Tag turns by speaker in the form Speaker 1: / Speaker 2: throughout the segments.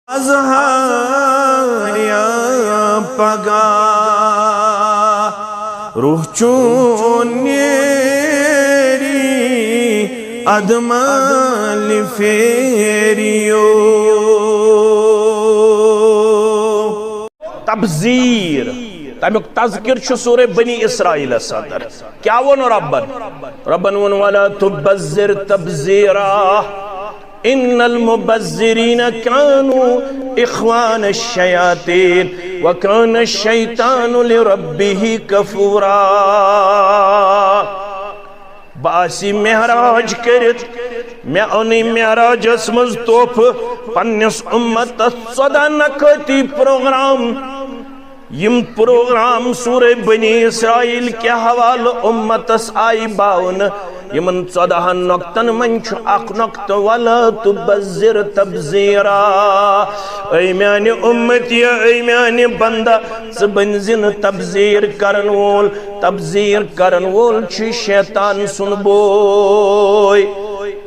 Speaker 1: azhar ya paga ruh chuneri admal feriyo tabzir تمیک تذکر چھو سورہ بنی اسرائیل صدر کیا ونو ربن ون ولا تبذر تبذیرا ان المبذرین كانوا اخوان الشیاطین وکان الشیطان لربه کفورا باسی مہراج کرت میں اونی مہراج اسمز توپ پنیس امت صدا نکتی پروگرام یم پروگرام سورہ بنی اسرائیل کے حوال امتس آئی باون یمن 14 نقطن منچ اق نقط ولا تبذر تبذیرا اے میانی امتی اے میانی بندہ سبنزن تبذیر کرن وول چھ شیطان سن بوئی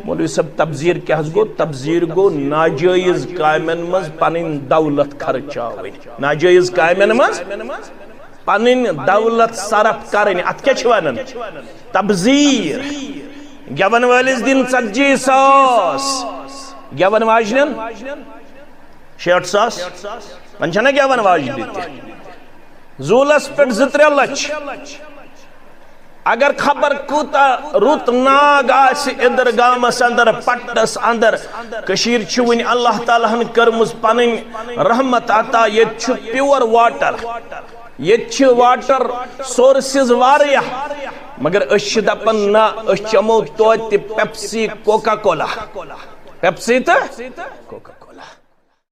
Speaker 1: مولوی صاحب تبذیر کیا گو تبذیر گو ناجائز قائمن مز پنن دولت خرچاوی ناجائز قائمن مز پنن دولت صرف کرنی ات کیا چھوانن تبذیر گیون والیس دن 40 ساس گیون واجنن 60 ساس منچنا گیون واجن دیتے زولس پٹ 2-3 لچ اگر خبر کوتا روت ناگ آسی ادر گامس اندر پٹس اندر کشیر چھوین اللہ تعالیٰ ہن کرمز پنن رحمت عطا یہ چھو پیور واٹر یہ چھو واٹر سورسز واریا مگر اش دپن نا اش چمو توتی پیپسی کوکا کولا پیپسی تا کوکا